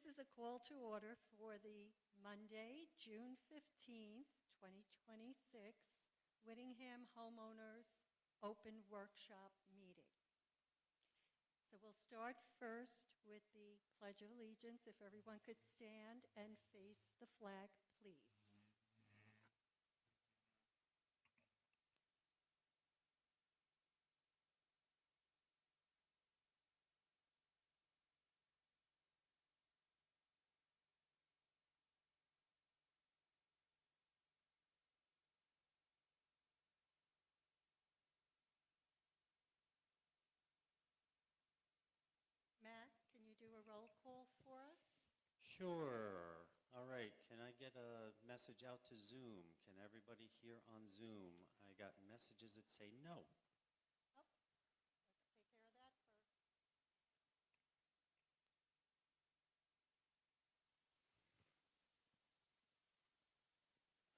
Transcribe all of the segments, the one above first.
is a call to order for the Monday, June 15th, 2026, Whittingham Homeowners Open Workshop Meeting. So we'll start first with the Pledge of Allegiance. If everyone could stand and face the flag, please. Matt, can you do a roll call for us? Sure. All right. Can I get a message out to Zoom? Can everybody hear on Zoom? I got messages that say no. Oh, let's take care of that first.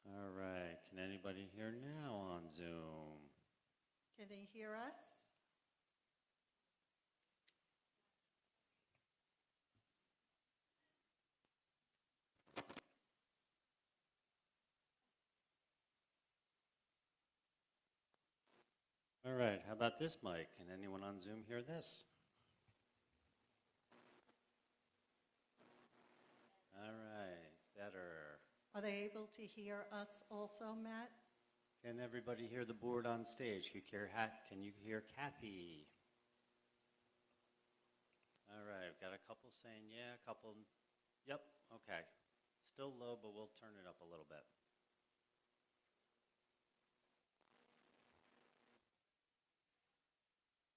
All right. Can anybody hear now on Zoom? Can they hear us? All right. How about this mic? Can anyone on Zoom hear this? All right. Better. Are they able to hear us also, Matt? Can everybody hear the board on stage? Can you hear Kathy? All right. We've got a couple saying yeah, a couple. Yep. Okay. Still low, but we'll turn it up a little bit.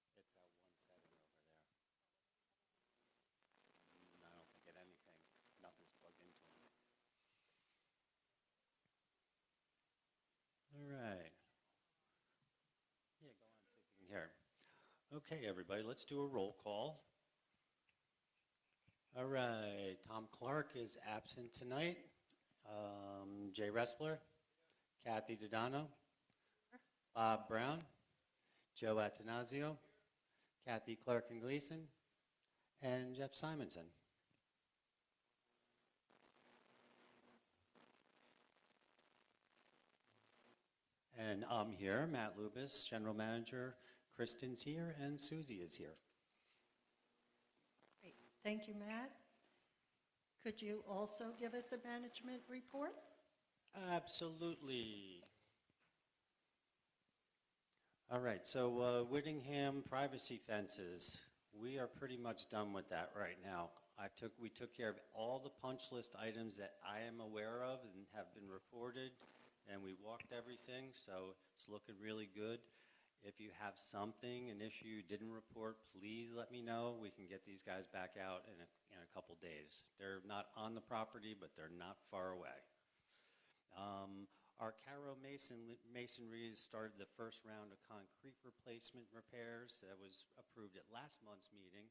It's that one setting over there. I don't think it anything. Nothing's plugged into it. All right. Yeah, go on, see if you can hear. Okay, everybody, let's do a roll call. All right, Tom Clark is absent tonight. Jay Respler, Kathy Dodano, Bob Brown, Joe Atanasio, Kathy Clark and Gleason, and Jeff Simonson. And I'm here, Matt Lubis, General Manager. Kristen's here, and Susie is here. Great. Thank you, Matt. Could you also give us a management report? Absolutely. All right, so Whittingham privacy fences. We are pretty much done with that right now. We took care of all the punch list items that I am aware of and have been reported, and we walked everything, so it's looking really good. If you have something, an issue you didn't report, please let me know. We can get these guys back out in a couple days. They're not on the property, but they're not far away. Our Caro Masonry has started the first round of concrete replacement repairs that was approved at last month's meeting.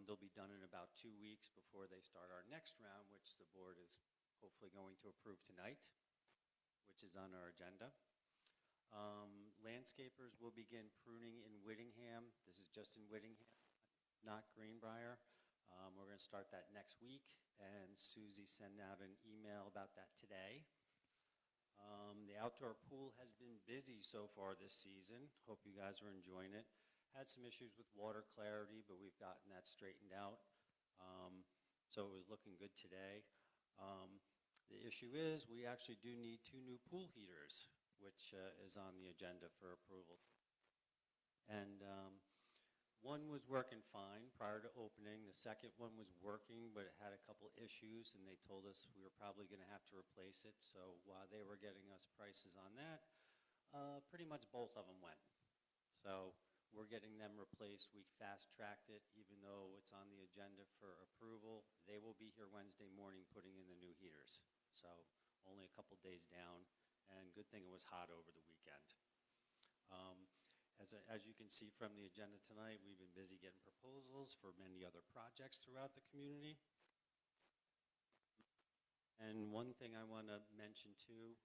They'll be done in about 2 weeks before they start our next round, which the board is hopefully going to approve tonight, which is on our agenda. Landscapers will begin pruning in Whittingham. This is just in Whittingham, not Greenbrier. We're going to start that next week, and Susie sent out an email about that today. The outdoor pool has been busy so far this season. Hope you guys are enjoying it. Had some issues with water clarity, but we've gotten that straightened out. So it was looking good today. The issue is we actually do need 2 new pool heaters, which is on the agenda for approval. And one was working fine prior to opening. The second one was working, but it had a couple issues, and they told us we were probably going to have to replace it. So while they were getting us prices on that, pretty much both of them went. So we're getting them replaced. We fast-tracked it, even though it's on the agenda for approval. They will be here Wednesday morning putting in the new heaters. So only a couple days down, and good thing it was hot over the weekend. As you can see from the agenda tonight, we've been busy getting proposals for many other projects throughout the community. And one thing I want to mention too,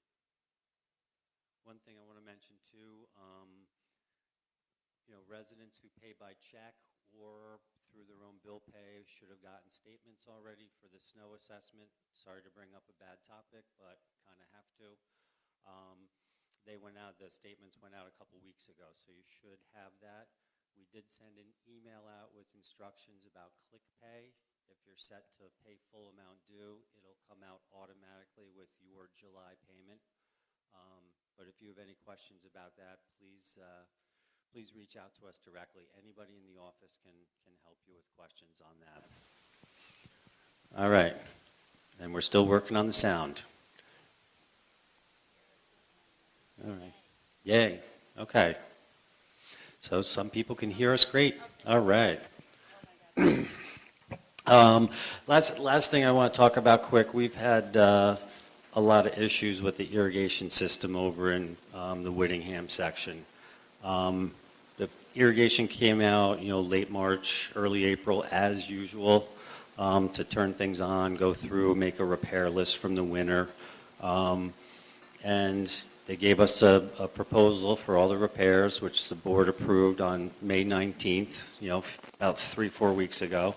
residents who pay by check or through through their own bill pay should have gotten statements already for the snow assessment. Sorry to bring up a bad topic, but kind of have to. The statements went out a couple weeks ago, so you should have that. We did send an email out with instructions about click pay. If you're set to pay full amount due, it'll come out automatically with your July payment. But if you have any questions about that, please reach out to us directly. Anybody in the office can help you with questions on that. All right, and we're still working on the sound. All right. Yay. Okay. So some people can hear us great. All right. Last thing I want to talk about quick. We've had a lot of issues with the irrigation system over in the Whittingham section. The irrigation came out, late March, early April, as usual, to turn things on, go through, make a repair list from the winter, and they gave us a proposal for all the repairs, which the board approved on May 19th, about 3-4 weeks ago.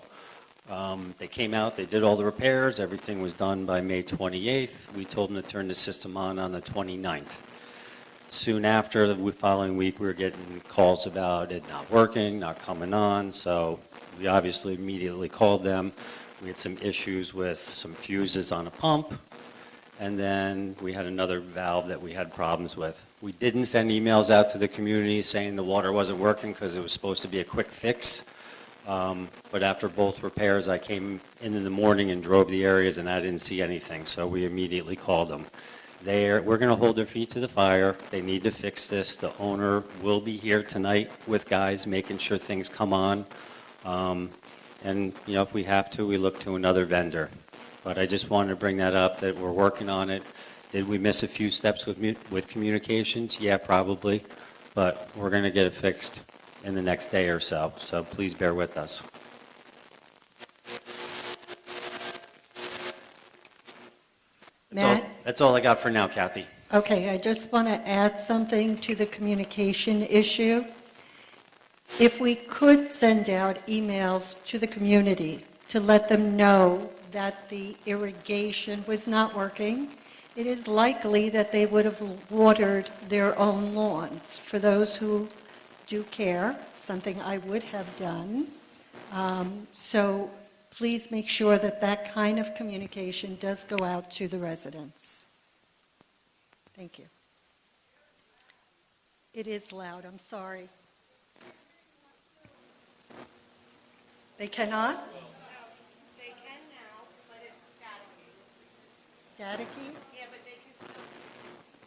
They came out, they did all the repairs, everything was done by May 28th. We told them to turn the system on the 29th. Soon after, the following week, we were getting calls about it not working, not coming on, so we obviously immediately called them. We had some issues with some fuses on a pump, and then we had another valve that we had problems with. We didn't send emails out to the community saying the water wasn't working because it was supposed to be a quick fix. But after both repairs, I came in the morning and drove the areas, and I didn't see anything, so we immediately called them. We're going to hold their feet to the fire. They need to fix this. The owner will be here tonight with guys making sure things come on. And, if we have to, we look to another vendor. But I just wanted to bring that up, that we're working on it. Did we miss a few steps with communications? Yeah, probably. But we're going to get it fixed in the next day or so. So please bear with us. That's all I got for now, Kathy. Okay, I just want to add something to the communication issue. If we could send out emails to the community to let them know that the irrigation was not working, it is likely that they would have watered their own lawns. For those who do care, something I would have done. So please make sure that that kind of communication does go out to the residents. Thank you. It is loud, I'm sorry. They cannot? They can now, but it's staticky. Staticky? Yeah, but they can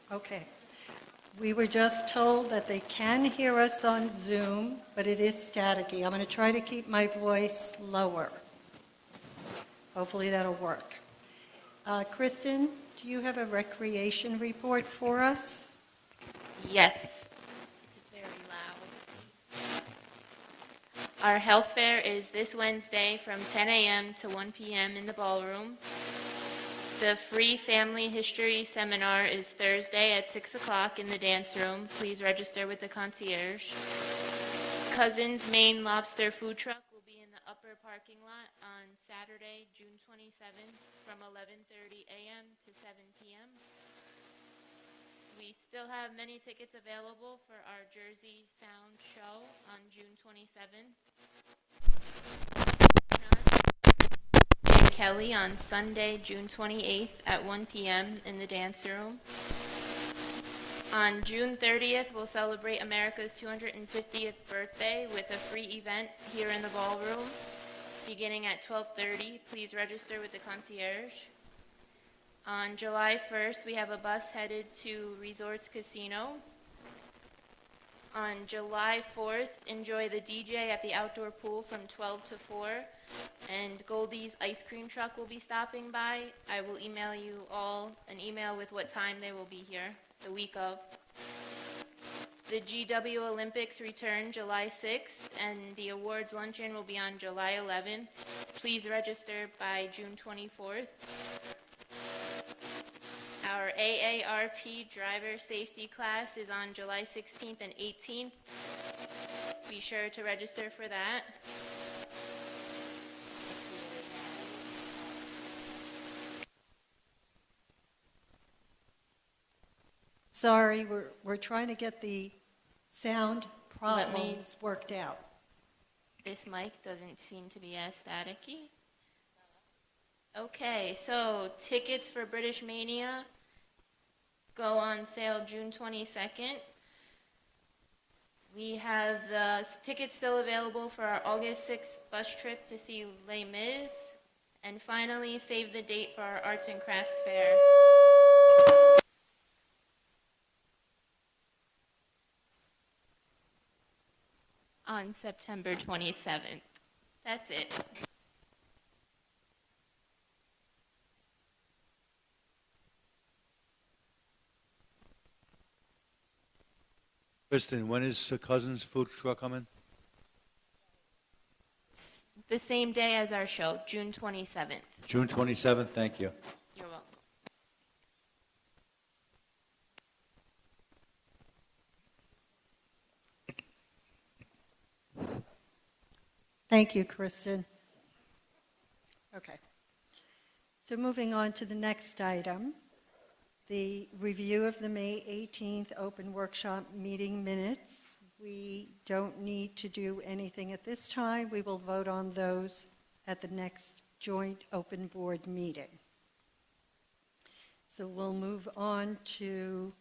still. Okay. We were just told that they can hear us on Zoom, but it is staticky. I'm going to try to keep my voice lower. Hopefully that'll work. Kristen, do you have a recreation report for us? Yes. It's very loud. Our health fair is this Wednesday from 10 a.m. to 1 p.m. in the ballroom. The free family history seminar is Thursday at 6 o'clock in the dance room. Please register with the concierge. Cousin's Maine Lobster food truck will be in the upper parking lot on Saturday, June 27th from 11:30 a.m. to 7 p.m. We still have many tickets available for our Jersey Sound show on June 27th. Kelly on Sunday, June 28th at 1 p.m. in the dance room. On June 30th, we'll celebrate America's 250th birthday with a free event here in the ballroom beginning at 12:30. Please register with the concierge. On July 1st, we have a bus headed to Resorts Casino. On July 4th, enjoy the DJ at the outdoor pool from 12 to 4, and Goldie's ice cream truck will be stopping by. I will email you all an email with what time they will be here, the week of. The GW Olympics return July 6th, and the awards luncheon will be on July 11th. Please register by June 24th. Our AARP driver safety class is on July 16th and 18th. Be sure to register for that. Sorry, we're trying to get the sound Let me- problems worked out. This mic doesn't seem to be as staticky. Okay, so tickets for British Mania go on sale June 22nd. We have the tickets still available for our August 6th bus trip to see Les Mis. And finally, save the date for our Arts and Crafts Fair. On September 27th. That's it. Kristen, when is Cousins Food Truck coming? The same day as our show, June 27th. June 27th, thank you. You're welcome. Thank you, Kristen. Okay. So moving on to the next item, the review of the May 18th open workshop meeting minutes. We don't need to do anything at this time. We will vote on those at the next joint open board meeting. So we'll move on to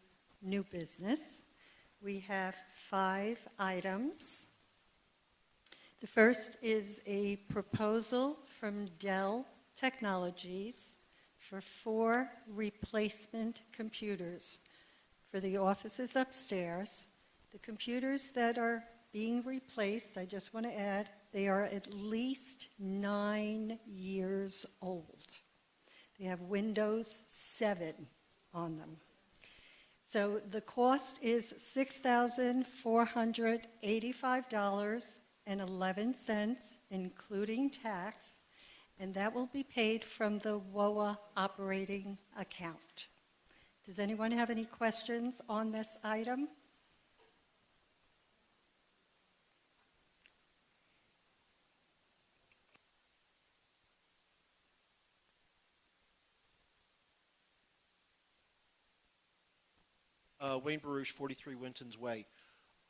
new business. We have 5 items. The first is a proposal from Dell Technologies for 4 replacement computers for the offices upstairs. The computers that are being replaced, I just want to add, they are at least 9 years old. They have Windows 7 on them. So the cost is $6,485.11, including tax, and that will be paid from the WOA operating account. Does anyone have any questions on this item? Wayne Baruch, 43 Winton's Way.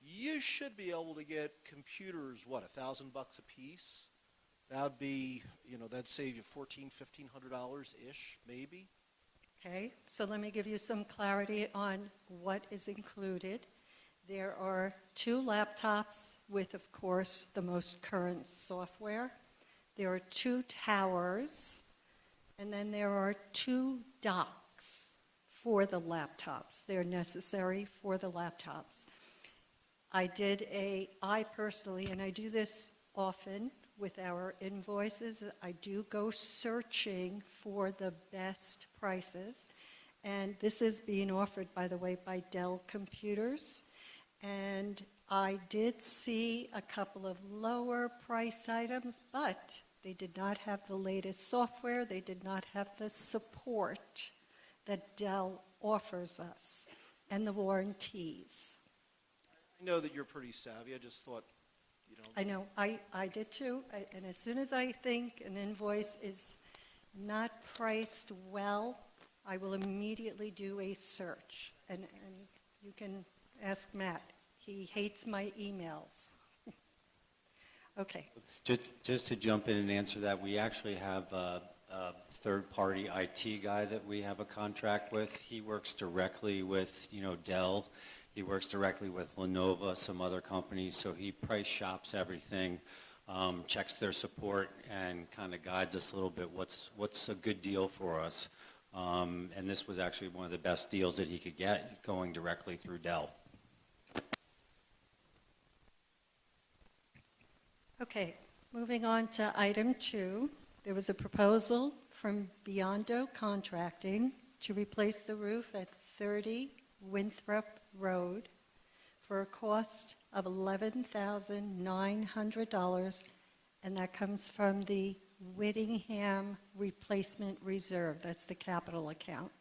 You should be able to get computers, what, $1,000 a piece? That'd be, that'd save you $1,400-$1,500-ish, maybe. Okay, so let me give you some clarity on what is included. There are 2 laptops with, of course, the most current software. There are 2 towers, and then there are 2 docks for the laptops. They're necessary for the laptops. I personally, and I do this often with our invoices, I do go searching for the best prices. And this is being offered, by the way, by Dell Computers. And I did see a couple of lower priced items, but they did not have the latest software. They did not have the support that Dell offers us and the warranties. I know that you're pretty savvy. I just thought, I know, I did too. And as soon as I think an invoice is not priced well, I will immediately do a search. And you can ask Matt. He hates my emails. Okay. Just to jump in and answer that, we actually have a third-party IT guy that we have a contract with. He works directly with, Dell. He works directly with Lenovo, some other companies, so he price shops everything, checks their support, and kind of guides us a little bit what's a good deal for us. And this was actually one of the best deals that he could get, going directly through Dell. Okay, moving on to item 2. There was a proposal from Biondo Contracting to replace the roof at 30 Winthrop Road for a cost of $11,900, and that comes from the Whittingham Replacement Reserve. That's the capital account.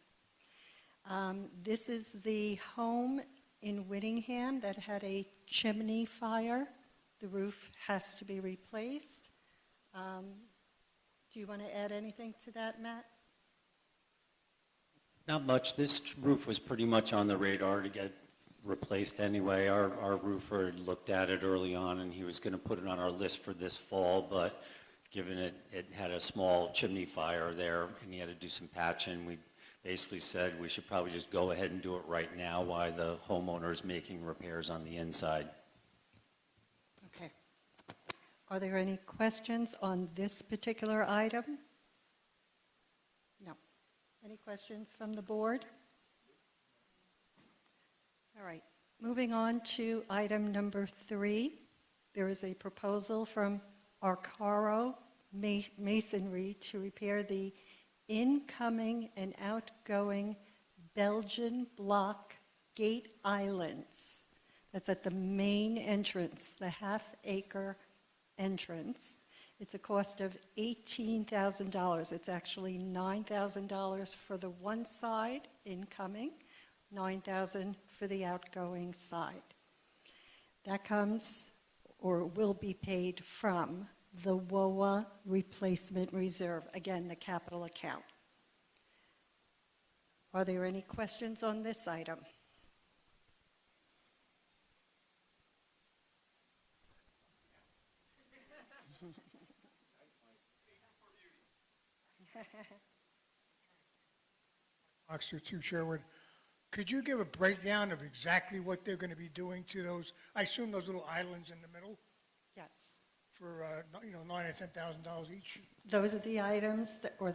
This is the home in Whittingham that had a chimney fire. The roof has to be replaced. Do you want to add anything to that, Matt? Not much. This roof was pretty much on the radar to get replaced anyway. Our roofer had looked at it early on, and he was going to put it on our list for this fall, but given it had a small chimney fire there, and he had to do some patching, we basically said we should probably just go ahead and do it right now while the homeowner's making repairs on the inside. Okay. Are there any questions on this particular item? No. Any questions from the board? All right. Moving on to item number 3. There is a proposal from Arcaro Masonry to repair the incoming and outgoing Belgian block gate islands. That's at the main entrance, the half-acre entrance. It's a cost of $18,000. It's actually $9,000 for the one side incoming, $9,000 for the outgoing side. That comes or will be paid from the WOA Replacement Reserve, again, the capital account. Are there any questions on this item? Oxford to Sherwood. Could you give a breakdown of exactly what they're going to be doing to those? I assume those little islands in the middle Yes. for $9,000 and $10,000 each. Those are the items that, or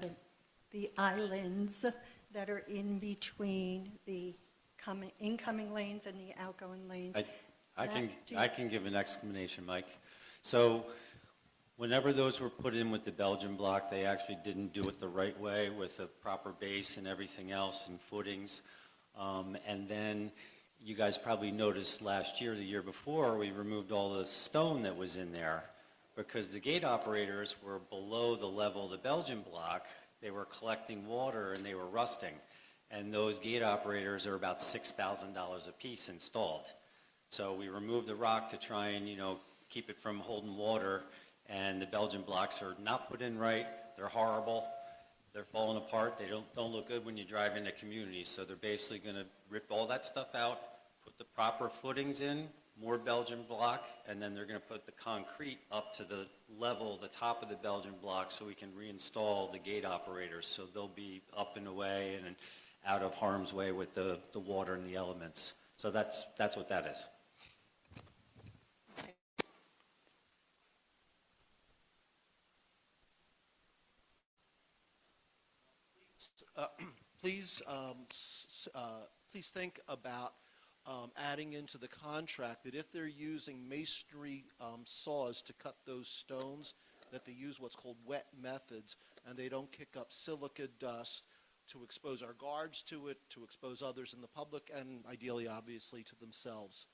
the islands that are in between the incoming lanes and the outgoing lanes. I Matt, can give an explanation, Mike. So whenever those were put in with the Belgian block, they actually didn't do it the right way with a proper base and everything else and footings. And then you guys probably noticed last year, the year before, we removed all the stone that was in there because the gate operators were below the level of the Belgian block. They were collecting water and they were rusting. And those gate operators are about $6,000 a piece installed. So we removed the rock to try and, keep it from holding water. And the Belgian blocks are not put in right. They're horrible. They're falling apart. They don't look good when you drive into communities. So they're basically going to rip all that stuff out, put the proper footings in, more Belgian block, and then they're going to put the concrete up to the level, the top of the Belgian block, so we can reinstall the gate operators. So they'll be up and away and out of harm's way with the water and the elements. So that's what that is. Please think about adding into the contract that if they're using masonry saws to cut those stones, that they use what's called wet methods, and they don't kick up silica dust to expose our guards to it, to expose others in the public, and ideally, obviously, to themselves.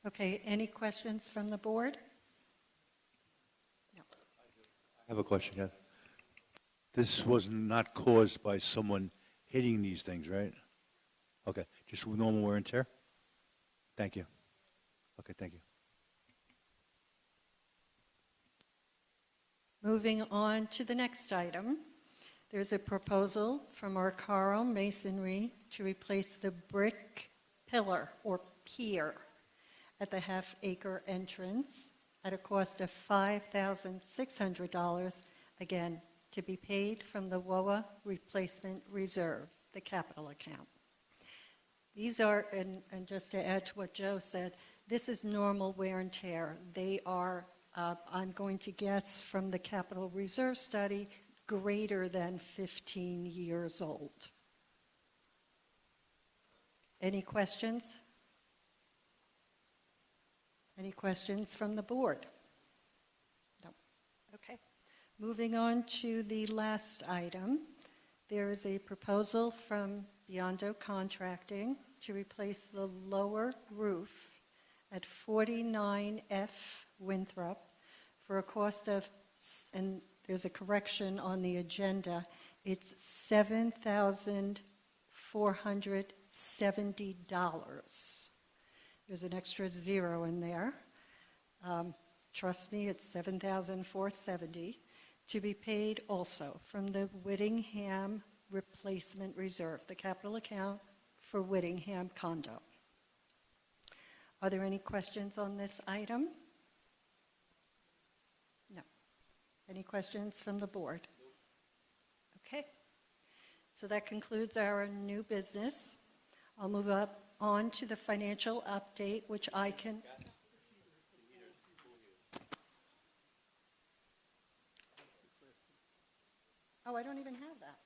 Okay, any questions from the board? No. I have a question, Kath. This was not caused by someone hitting these things, right? Okay, just normal wear and tear? Thank you. Okay, thank you. Moving on to the next item, there's a proposal from Arcaro Masonry to replace the brick pillar or pier at the half-acre entrance at a cost of $5,600, again, to be paid from the WOA Replacement Reserve, the capital account. These are, and just to add to what Joe said, this is normal wear and tear. They are, I'm going to guess from the capital reserve study, greater than 15 years old. Any questions? Any questions from the board? No. Okay. Moving on to the last item, there is a proposal from Biondo Contracting to replace the lower roof at 49F Winthrop for a cost of, and there's a correction on the agenda, it's $7,470. There's an extra zero in there. Trust me, it's $7,470 to be paid also from the Whittingham Replacement Reserve, the capital account for Whittingham Condo. Are there any questions on this item? No. Any questions from the board? Okay. So that concludes our new business. I'll move on to the financial update, which I can... Oh, I don't even have that.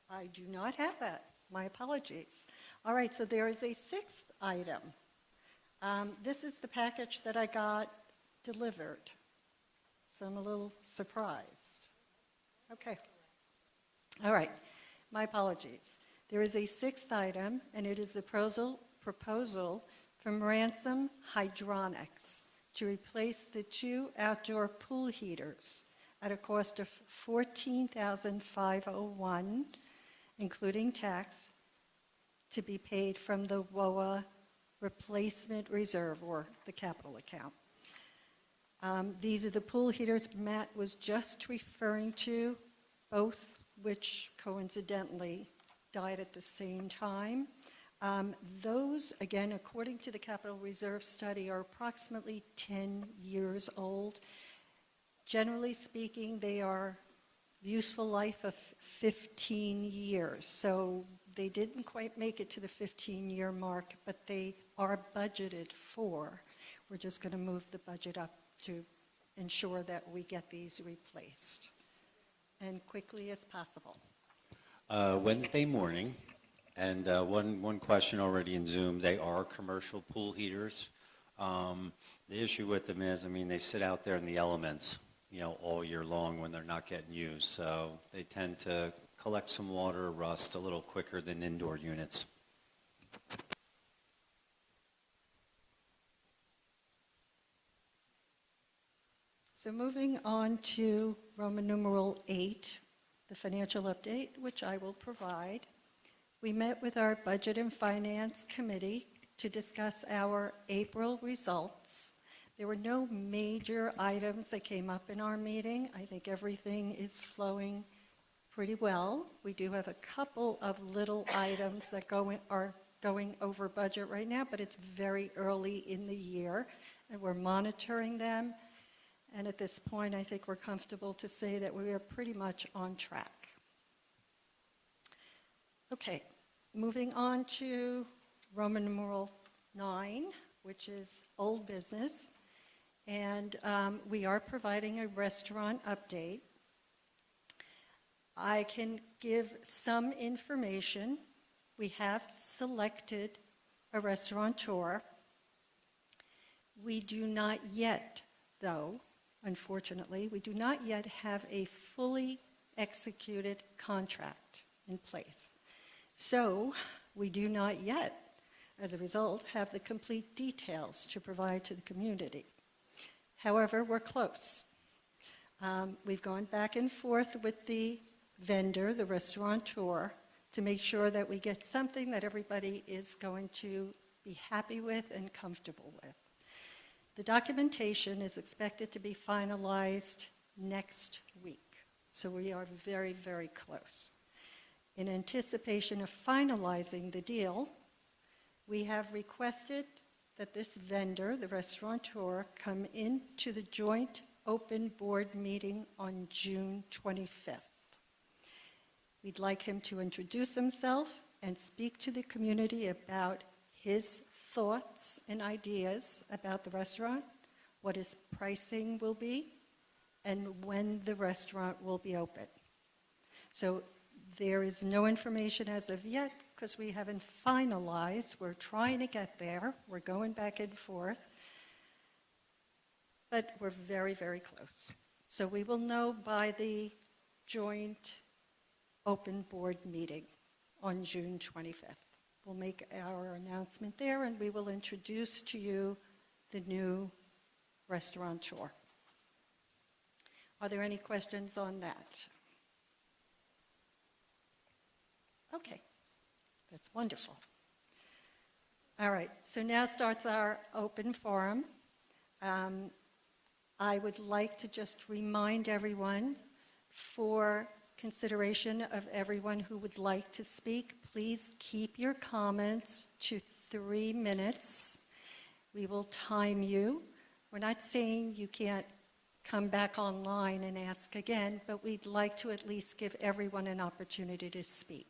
I do not have that. My apologies. All right, so there is a sixth item. This is the package that I got delivered, so I'm a little surprised. Okay. All right, my apologies. There is a sixth item, and it is the proposal from Ransom Hydronics to replace the two outdoor pool heaters at a cost of $14,501, including tax, to be paid from the WOA Replacement Reserve, or the capital account. These are the pool heaters Matt was just referring to, both which coincidentally died at the same time. Those, again, according to the Capital Reserve study, are approximately 10 years old. Generally speaking, they are useful life of 15 years. So they didn't quite make it to the 15-year mark, but they are budgeted for. We're just going to move the budget up to ensure that we get these replaced and quickly as possible. Wednesday morning, and one question already in Zoom, they are commercial pool heaters. The issue with them is, I mean, they sit out there in the elements, all year long when they're not getting used. So they tend to collect some water or rust a little quicker than indoor units. So moving on to Roman numeral 8, the financial update, which I will provide. We met with our Budget and Finance Committee to discuss our April results. There were no major items that came up in our meeting. I think everything is flowing pretty well. We do have a couple of little items that are going over budget right now, but it's very early in the year, and we're monitoring them. And at this point, I think we're comfortable to say that we are pretty much on track. Okay, moving on to Roman numeral 9, which is old business. And we are providing a restaurant update. I can give some information. We have selected a restaurateur. We do not yet, though, unfortunately, we do not yet have a fully executed contract in place. So we do not yet, as a result, have the complete details to provide to the community. However, we're close. We've gone back and forth with the vendor, the restaurateur, to make sure that we get something that everybody is going to be happy with and comfortable with. The documentation is expected to be finalized next week, so we are very, very close. In anticipation of finalizing the deal, we have requested that this vendor, the restaurateur, come into the joint open board meeting on June 25th. We'd like him to introduce himself and speak to the community about his thoughts and ideas about the restaurant, what his pricing will be, and when the restaurant will be open. So there is no information as of yet because we haven't finalized. We're trying to get there. We're going back and forth. But we're very, very close. So we will know by the joint open board meeting on June 25th. We'll make our announcement there, and we will introduce to you the new restaurateur. Are there any questions on that? Okay, that's wonderful. All right, so now starts our open forum. I would like to just remind everyone, for consideration of everyone who would like to speak, please keep your comments to 3 minutes. We will time you. We're not saying you can't come back online and ask again, but we'd like to at least give everyone an opportunity to speak.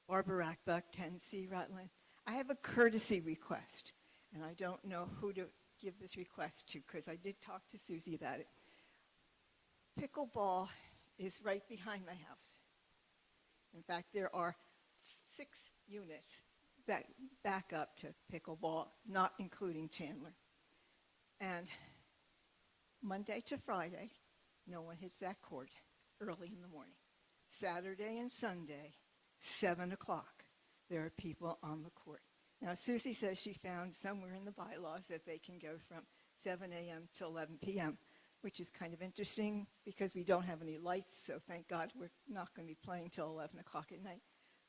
Barbara Rackbuck, 10C Rutland. I have a courtesy request, and I don't know who to give this request to because I did talk to Susie about it. Pickleball is right behind my house. In fact, there are 6 units that back up to pickleball, not including Chandler. And Monday to Friday, no one hits that court early in the morning. Saturday and Sunday, 7 o'clock, there are people on the court. Now, Susie says she found somewhere in the bylaws that they can go from 7 a.m. to 11 p.m., which is kind of interesting because we don't have any lights, so thank God we're not going to be playing till 11 o'clock at night.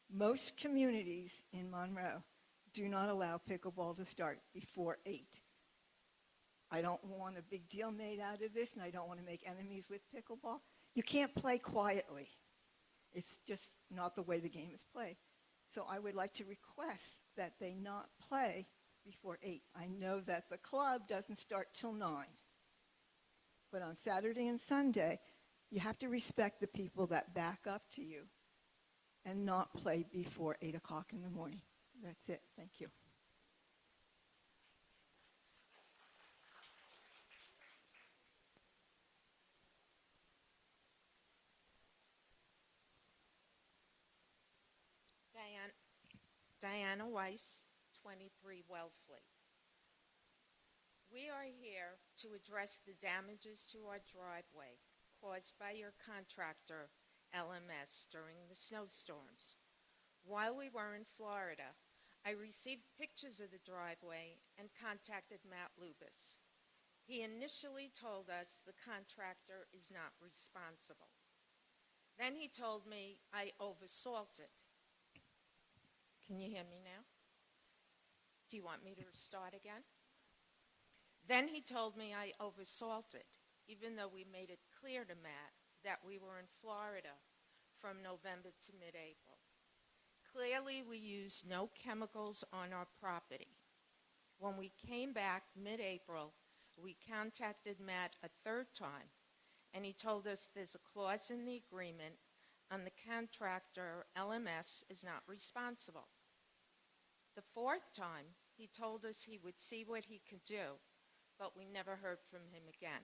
Most communities in Monroe do not allow pickleball to start before 8. I don't want a big deal made out of this, and I don't want to make enemies with pickleball. You can't play quietly. It's just not the way the game is played. So I would like to request that they not play before 8. I know that the club doesn't start till 9. But on Saturday and Sunday, you have to respect the people that back up to you and not play before 8 o'clock in the morning. That's it. Thank you. Diana Weiss, 23 Wellfleet. We are here to address the damages to our driveway caused by your contractor, LMS, during the snowstorms. While we were in Florida, I received pictures of the driveway and contacted Matt Lubis. He initially told us the contractor is not responsible. Then he told me I oversalted. Can you hear me now? Do you want me to start again? Then he told me I oversalted, even though we made it clear to Matt that we were in Florida from November to mid-April. Clearly, we used no chemicals on our property. When we came back mid-April, we contacted Matt a 3rd time, and he told us there's a clause in the agreement and the contractor, LMS, is not responsible. The 4th time, he told us he would see what he could do, but we never heard from him again.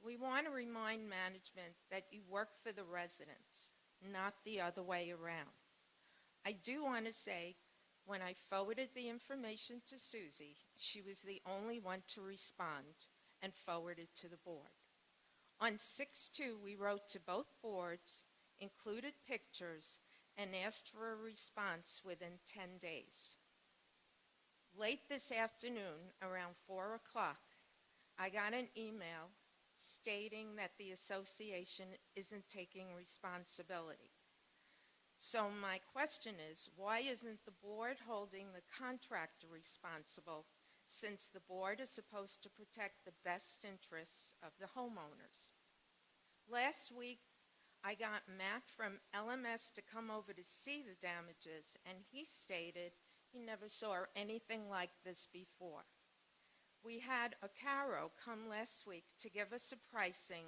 We want to remind management that you work for the residents, not the other way around. I do want to say, when I forwarded the information to Susie, she was the only one to respond and forward it to the board. On 6/2, we wrote to both boards, included pictures, and asked for a response within 10 days. Late this afternoon, around 4 o'clock, I got an email stating that the association isn't taking responsibility. So my question is, why isn't the board holding the contractor responsible, since the board is supposed to protect the best interests of the homeowners? Last week, I got Matt from LMS to come over to see the damages, and he stated he never saw anything like this before. We had a Caro come last week to give us a pricing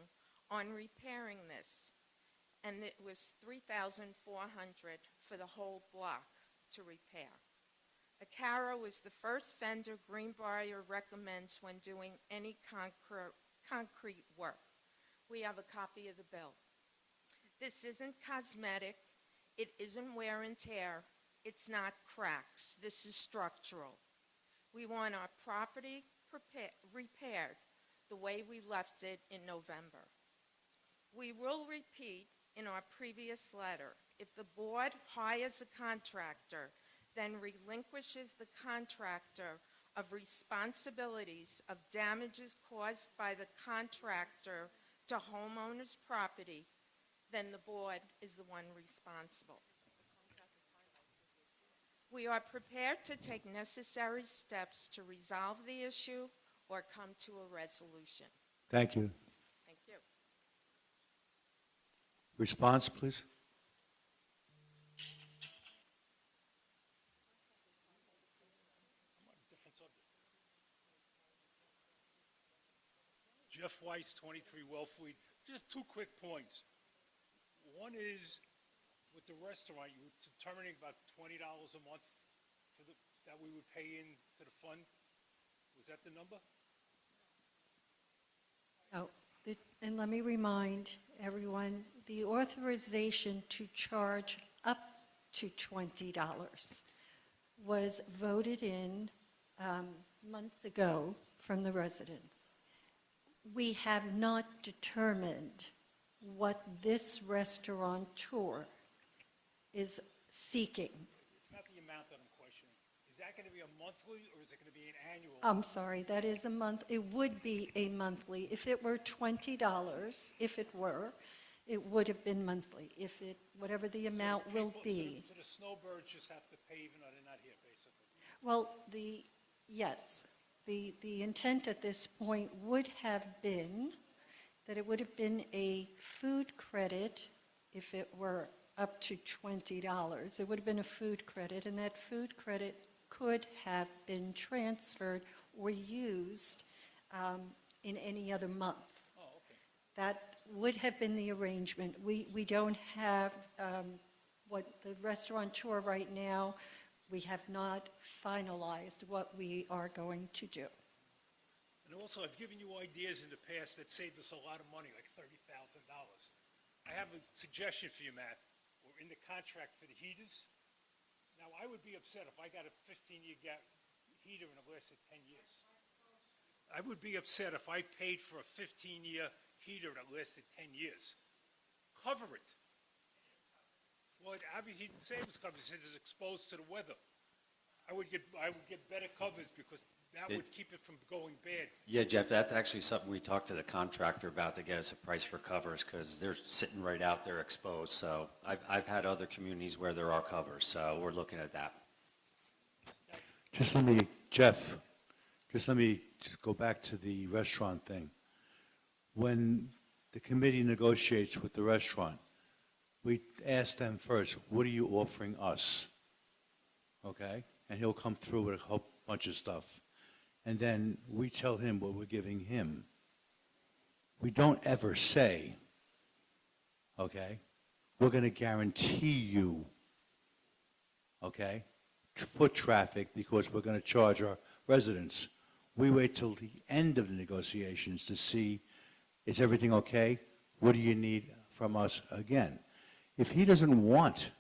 on repairing this, and it was $3,400 for the whole block to repair. A Caro is the first vendor Greenbrier recommends when doing any concrete work. We have a copy of the bill. This isn't cosmetic, it isn't wear and tear, it's not cracks, this is structural. We want our property repaired the way we left it in November. We will repeat in our previous letter, if the board hires a contractor then relinquishes the contractor of responsibilities of damages caused by the contractor to homeowner's property, then the board is the one responsible. We are prepared to take necessary steps to resolve the issue or come to a resolution. Thank you. Thank you. Response, please. Jeff Weiss, 23 Wellfleet. Just two quick points. One is, with the restaurant, you were determining about $20 a month for that we would pay into the fund. Was that the number? Oh, and let me remind everyone, the authorization to charge up to $20 was voted in months ago from the residents. We have not determined what this restaurateur is seeking. It's not the amount that I'm questioning. Is that going to be a monthly or is it going to be an annual? I'm sorry, that is a month, it would be a monthly. If it were $20, if it were, it would have been monthly. If it, whatever the amount will be. So the snowbirds just have to pay even though they're not here, basically? Well, yes, the intent at this point would have been that it would have been a food credit if it were up to $20. It would have been a food credit, and that food credit could have been transferred or used in any other month. Oh, okay. That would have been the arrangement. We don't have what the restaurateur right now, we have not finalized what we are going to do. And also, I've given you ideas in the past that saved us a lot of money, like $30,000. I have a suggestion for you, Matt. We're in the contract for the heaters. Now, I would be upset if I got a 15-year heater and it lasted 10 years. I would be upset if I paid for a 15-year heater that lasted 10 years. Cover it. Well, Abbey Heat and Savings Company says it's exposed to the weather. I would get better covers because that would keep it from going bad. Yeah, Jeff, that's actually something we talked to the contractor about to get us a price for covers because they're sitting right out there exposed. So I've had other communities where there are covers, so we're looking at that. Jeff, just let me just go back to the restaurant thing. When the committee negotiates with the restaurant, we ask them first, what are you offering us? Okay? And he'll come through with a whole bunch of stuff. And then we tell him what we're giving him. We don't ever say, okay, we're going to guarantee you, okay, foot traffic because we're going to charge our residents. We wait till the end of the negotiations to see, is everything okay? What do you need from us again? If he doesn't want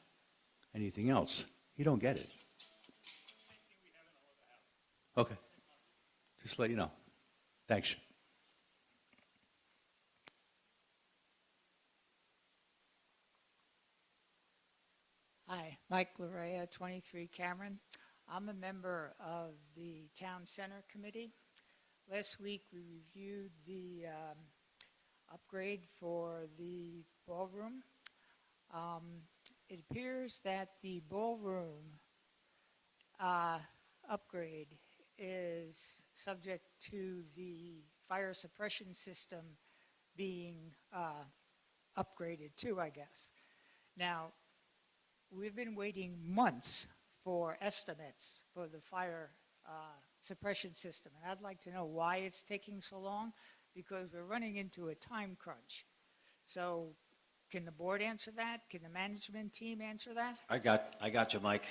anything else, he don't get it. Okay. Just to let you know. Thanks. Hi, Mike Larea, 23 Cameron. I'm a member of the Town Center Committee. Last week we reviewed the upgrade for the ballroom. It appears that the ballroom upgrade is subject to the fire suppression system being upgraded too, I guess. Now, we've been waiting months for estimates for the fire suppression system, and I'd like to know why it's taking so long, because we're running into a time crunch. So can the board answer that? Can the management team answer that? I got you, Mike.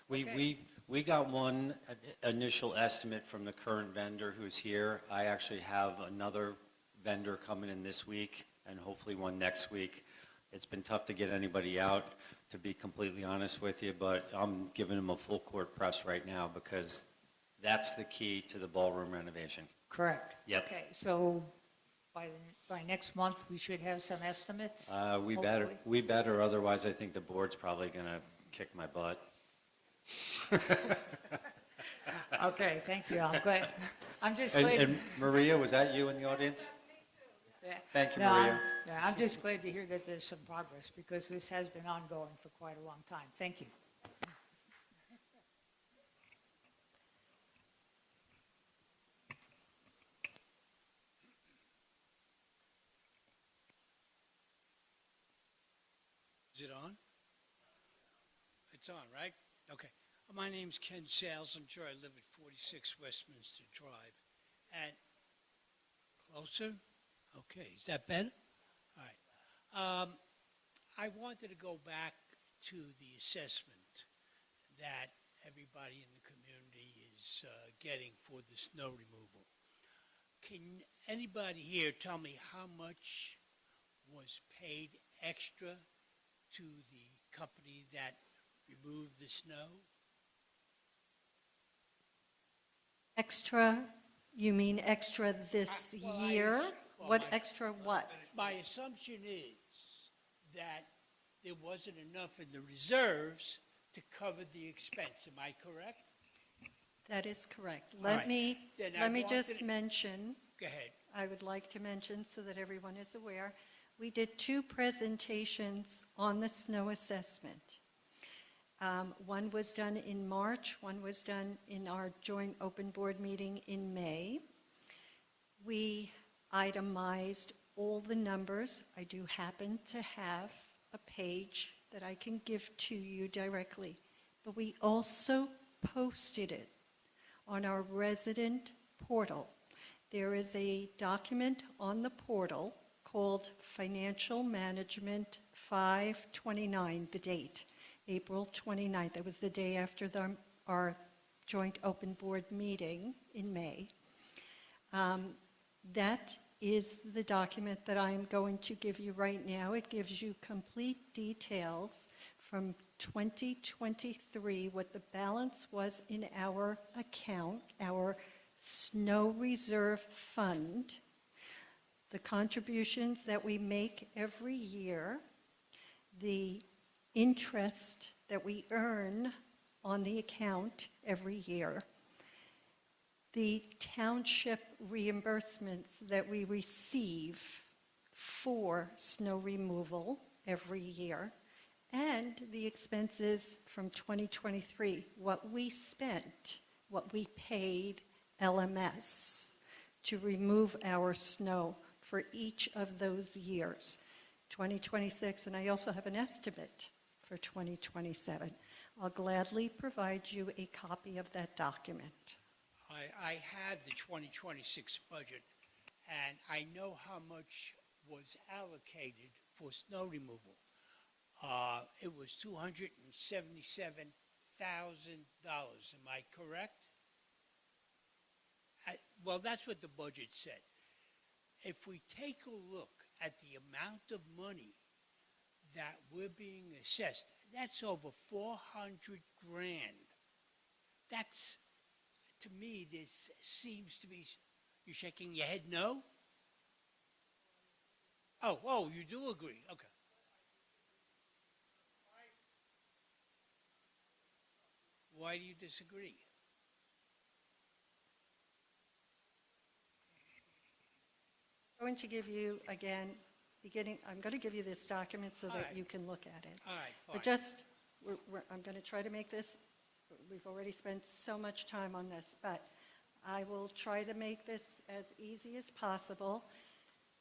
Okay. We got one initial estimate from the current vendor who's here. I actually have another vendor coming in this week and hopefully one next week. It's been tough to get anybody out, to be completely honest with you, but I'm giving them a full court press right now because that's the key to the ballroom renovation. Correct. Yep. Okay, so by next month we should have some estimates? We hopefully? better, otherwise I think the board's probably going to kick my butt. Okay, thank you. I'm glad. I'm just And, glad. and Maria, was that you in the audience? Yeah. Thank you, No, Maria. I'm just glad to hear that there's some progress because this has been ongoing for quite a long time. Thank you. Is it on? It's on, right? Okay. My name's Ken Sales. I'm sure I live at 46 Westminster Drive. And closer? Okay. Is that better? All right. I wanted to go back to the assessment that everybody in the community is getting for the snow removal. Can anybody here tell me how much was paid extra to the company that removed the snow? Extra, you mean extra this year? What extra what? My assumption is that there wasn't enough in the reserves to cover the expense. Am I correct? That is correct. All right. Then I Let me just wanted- mention, Go ahead. I would like to mention so that everyone is aware, we did 2 presentations on the snow assessment. One was done in March, one was done in our joint open board meeting in May. We itemized all the numbers. I do happen to have a page that I can give to you directly, but we also posted it on our resident portal. There is a document on the portal called Financial Management 529, the date, April 29th. That was the day after our joint open board meeting in May. That is the document that I'm going to give you right now. It gives you complete details from 2023, what the balance was in our account, our snow reserve fund, the contributions that we make every year, the interest that we earn on the account every year, the township reimbursements that we receive for snow removal every year, and the expenses from 2023, what we spent, what we paid LMS to remove our snow for each of those years, 2026, and I also have an estimate for 2027. I'll gladly provide you a copy of that document. I had the 2026 budget, and I know how much was allocated for snow removal. It was $277,000. Am I correct? Well, that's what the budget said. If we take a look at the amount of money that we're being assessed, that's over 400 grand. That's, to me, this seems to be, you're shaking your head no? Oh, you do agree, okay. Why do you disagree? I'm going to give you, again, I'm going to give you this document so All that right. you can look at it. All right, fine. But just, I'm going to try to make this, we've already spent so much time on this, but I will try to make this as easy as possible.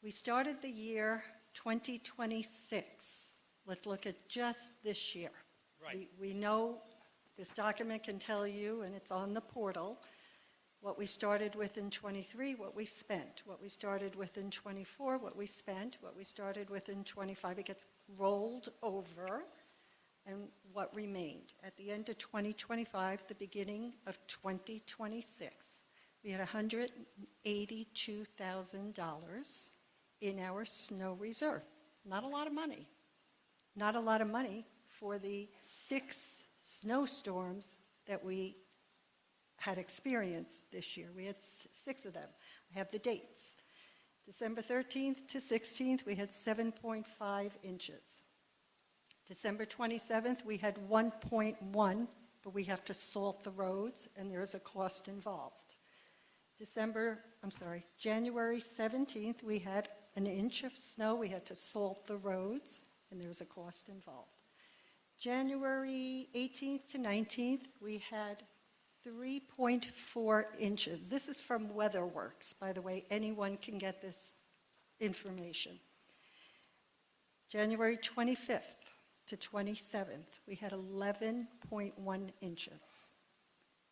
We started the year 2026. Let's look at just this year. Right. We know this document can tell you, and it's on the portal, what we started with in 23, what we spent, what we started with in 24, what we spent, what we started with in 25. It gets rolled over, and what remained. At the end of 2025, the beginning of 2026, we had $182,000 in our snow reserve. Not a lot of money. Not a lot of money for the 6 snowstorms that we had experienced this year. We had 6 of them. I have the dates. December 13th to 16th, we had 7.5 inches. December 27th, we had 1.1 but we have to salt the roads, and there is a cost involved. January 17th, we had an inch of snow. We had to salt the roads, and there was a cost involved. January 18th to 19th, we had 3.4 inches. This is from WeatherWorks, by the way. Anyone can get this information. January 25th to 27th, we had 11.1 inches.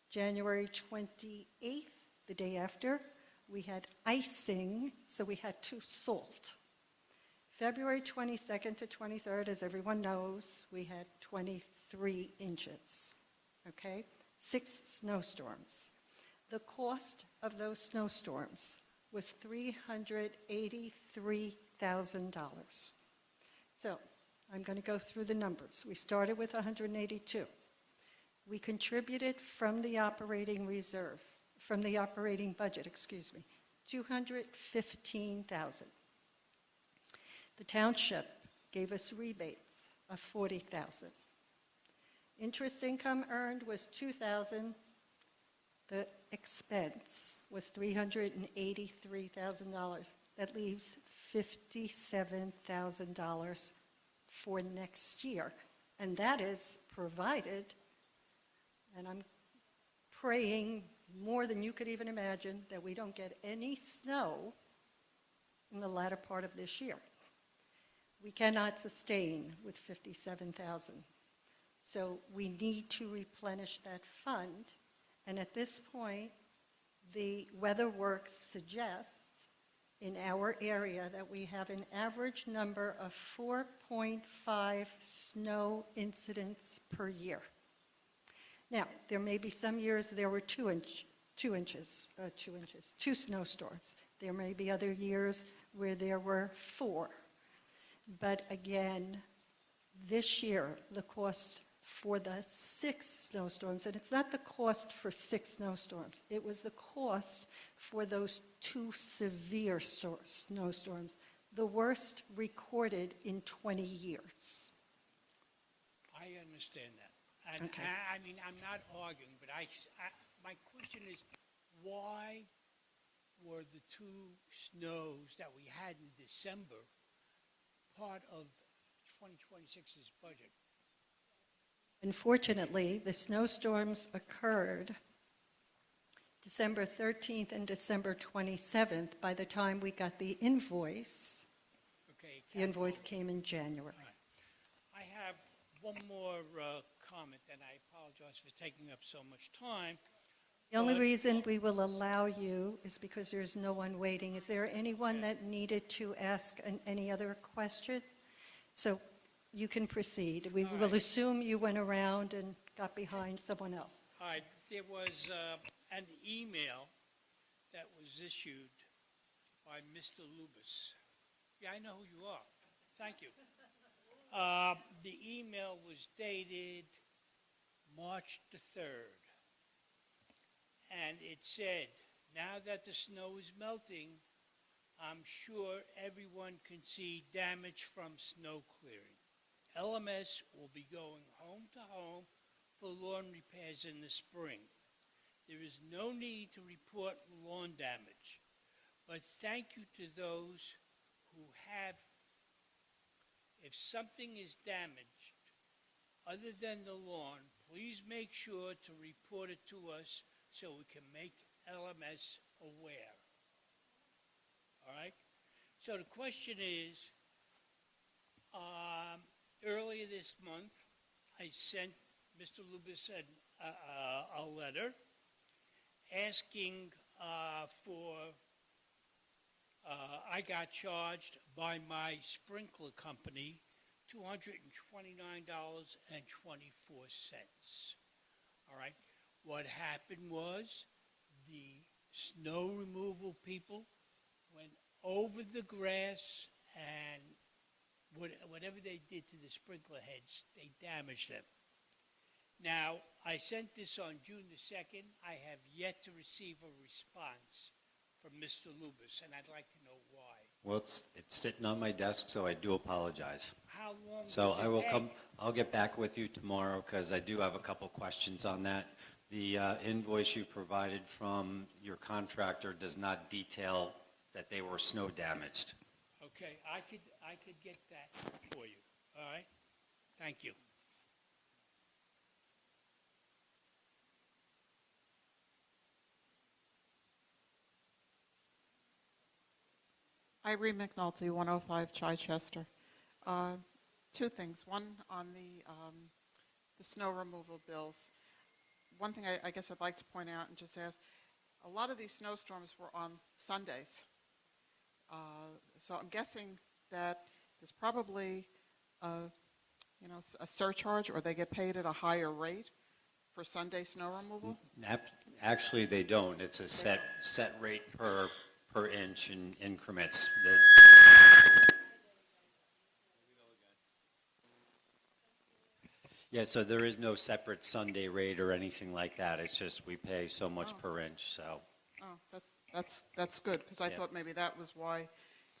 January 28th, the day after, we had icing, so we had to salt. February 22nd to 23rd, as everyone knows, we had 23 inches, okay? 6 snowstorms. The cost of those snowstorms was $383,000. So I'm going to go through the numbers. We started with 182. We contributed from the operating reserve, from the operating budget, 215,000. The township gave us rebates of 40,000. Interest income earned was 2,000. The expense was $383,000. That leaves $57,000 for next year. And that is provided, and I'm praying more than you could even imagine, that we don't get any snow in the latter part of this year. We cannot sustain with 57,000. So we need to replenish that fund. And at this point, the WeatherWorks suggests in our area that we have an average number of 4.5 snow incidents per year. Now, there may be some years there were 2 snowstorms. There may be other years where there were 4. But again, this year, the cost for the 6 snowstorms, and it's not the cost for 6 snowstorms, it was the cost for those 2 severe snowstorms, the worst recorded in 20 years. I understand that. And Okay. I mean, I'm not arguing, but my question is, why were the 2 snows that we had in December part of 2026's budget? Unfortunately, the snowstorms occurred December 13th and December 27th. By the time we got the invoice, Okay. the invoice came in January. All right. I have one more comment, and I apologize for taking up so much time. The only But- reason we will allow you is because there's no one waiting. Is there anyone that needed to ask any other question? So you can proceed. We All will right. assume you went around and got behind someone else. All right, there was an email that was issued by Mr. Lubis. Yeah, I know who you are. Thank you. The email was dated March the 3rd. And it said, now that the snow is melting, I'm sure everyone can see damage from snow clearing. LMS will be going home to home for lawn repairs in the spring. There is no need to report lawn damage, but thank you to those who have. If something is damaged other than the lawn, please make sure to report it to us so we can make LMS aware. All right? So the question is, earlier this month, I sent Mr. Lubis a letter asking I got charged by my sprinkler company $229.24. All right? What happened was the snow removal people went over the grass and whatever they did to the sprinkler heads, they damaged them. Now, I sent this on June the 2nd. I have yet to receive a response from Mr. Lubis, and I'd like to know why. Well, it's sitting on my desk, so I do apologize. How long So does it I will take? come, I'll get back with you tomorrow because I do have a couple questions on that. The invoice you provided from your contractor does not detail that they were snow damaged. Okay, I could get that for you, all right? Thank you. Irene McNulty, 105 Chichester. Two things. One on the snow removal bills. One thing I guess I'd like to point out and just ask, a lot of these snowstorms were on Sundays. So I'm guessing that there's probably a surcharge, or they get paid at a higher rate for Sunday snow removal? Actually, they don't. It's a set rate per inch in increments. Yeah, so there is no separate Sunday rate or anything like that. It's just we pay so much per inch, so. Oh, that's good, because I Yeah. thought maybe that was why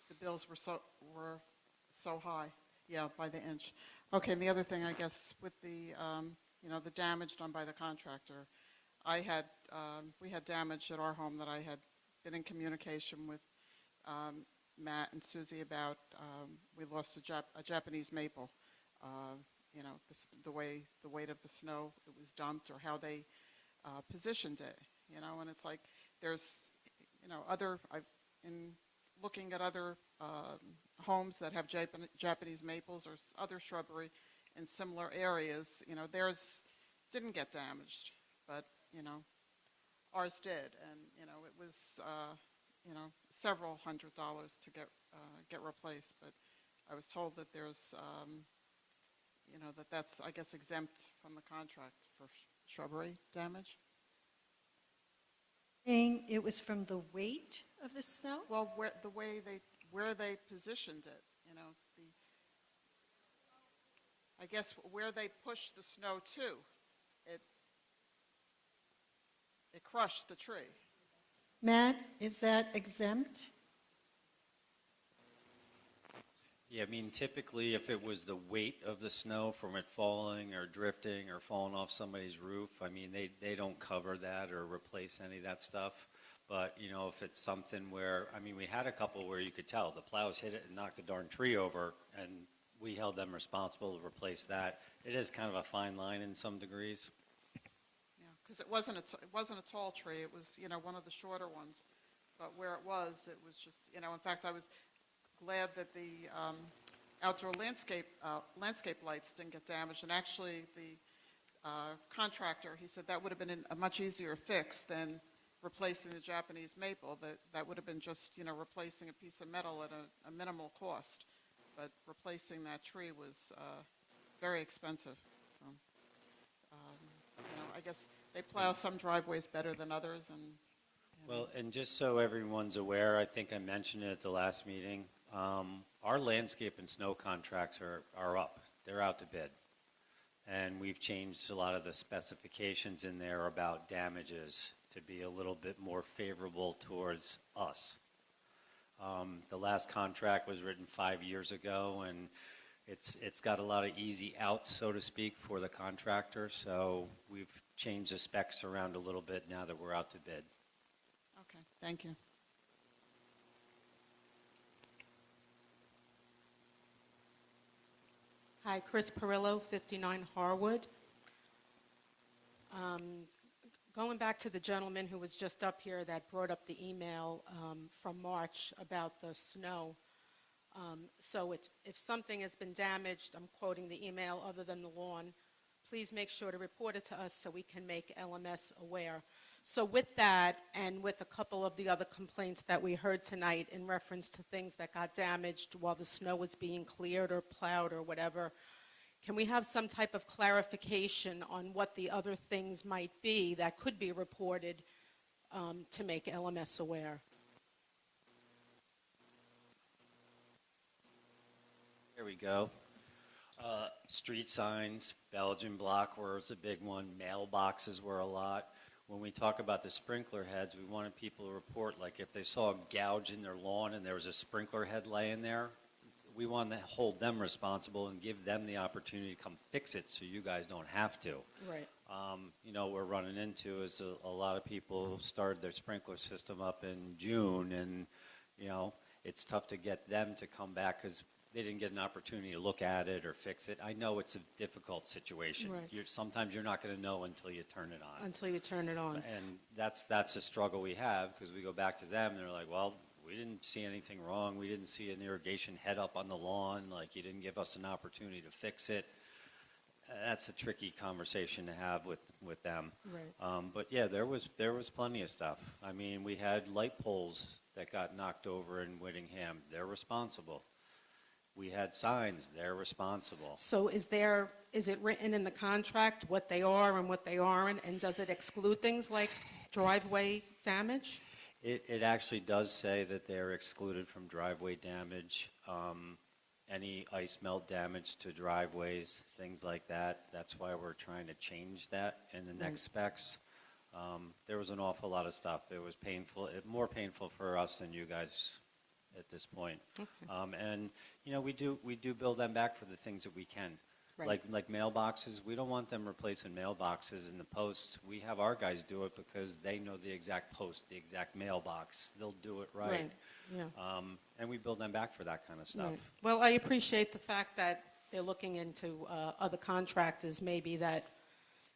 the bills were so high. Yeah, by the inch. Okay, and the other thing, I guess, with the the damage done by the contractor, we had damage at our home that I had been in communication with Matt and Susie about. We lost a Japanese maple. The weight of the snow it was dumped, or how they positioned it. And it's like there's in looking at other homes that have Japanese maples or other shrubbery in similar areas, theirs didn't get damaged, but ours did, and it was several $100s to get replaced. But I was told that there's that's I guess exempt from the contract for shrubbery damage. Saying it was from the weight of the snow? Well, where they positioned it, I guess where they pushed the snow to, it crushed the tree. Matt, is that exempt? Yeah, I mean, typically, if it was the weight of the snow from it falling or drifting or falling off somebody's roof, I mean, they don't cover that or replace any of that stuff. But, if it's something where, I mean, we had a couple where you could tell the plows hit it and knocked the darn tree over, and we held them responsible to replace that. It is kind of a fine line in some degrees. Yeah, because it wasn't a tall tree. It was, one of the shorter ones. But where it was just, in fact, I was glad that the outdoor landscape lights didn't get damaged. And actually, the contractor, he said that would have been a much easier fix than replacing the Japanese maple. That would have been just, replacing a piece of metal at a minimal cost. But replacing that tree was very expensive. So, I guess they plow some driveways better than others. Well, and just so everyone's aware, I think I mentioned it at the last meeting, our landscape and snow contracts are up. They're out to bid. And we've changed a lot of the specifications in there about damages to be a little bit more favorable towards us. The last contract was written 5 years ago, and it's got a lot of easy outs, so to speak, for the contractor. So we've changed the specs around a little bit now that we're out to bid. Okay, thank you. Hi, Chris Perillo, 59 Harwood. Going back to the gentleman who was just up here that brought up the email from March about the snow. So if something has been damaged, I'm quoting the email, other than the lawn, please make sure to report it to us so we can make LMS aware. So with that, and with a couple of the other complaints that we heard tonight in reference to things that got damaged while the snow was being cleared or plowed or whatever, can we have some type of clarification on what the other things might be that could be reported to make LMS aware? Here we go. Street signs, Belgian block was a big one. Mailboxes were a lot. when we talk about the sprinkler heads, we wanted people to report, like if they saw a gouge in their lawn and there was a sprinkler head laying there, we want to hold them responsible and give them the opportunity to come fix it so you guys don't have to. Right. What we're running into is a lot of people started their sprinkler system up in June, and, it's tough to get them to come back because they didn't get an opportunity to look at it or fix it. I know it's a difficult situation. Right. Sometimes you're not going to know until you turn it on. Until you turn it on. And that's a struggle we have, because we go back to them and they're like, well, we didn't see anything wrong. We didn't see an irrigation head up on the lawn. Like, you didn't give us an opportunity to fix it. That's a tricky conversation to have with them. Right. But yeah, there was plenty of stuff. I mean, we had light poles that got knocked over in Whittingham. They're responsible. We had signs. They're responsible. So is it written in the contract what they are and what they aren't, and does it exclude things like driveway damage? It actually does say that they're excluded from driveway damage, any ice melt damage to driveways, things like that. That's why we're trying to change that in the next specs. There was an awful lot of stuff. It was painful, more painful for us than you guys at this point. Okay. And we do build them back for the things that we can. Right. Like mailboxes, we don't want them replacing mailboxes in the posts. We have our guys do it because they know the exact post, the exact mailbox. They'll do it right. Right. Yeah. And we build them back for that kind of stuff. Right. Well, I appreciate the fact that they're looking into other contractors, maybe that,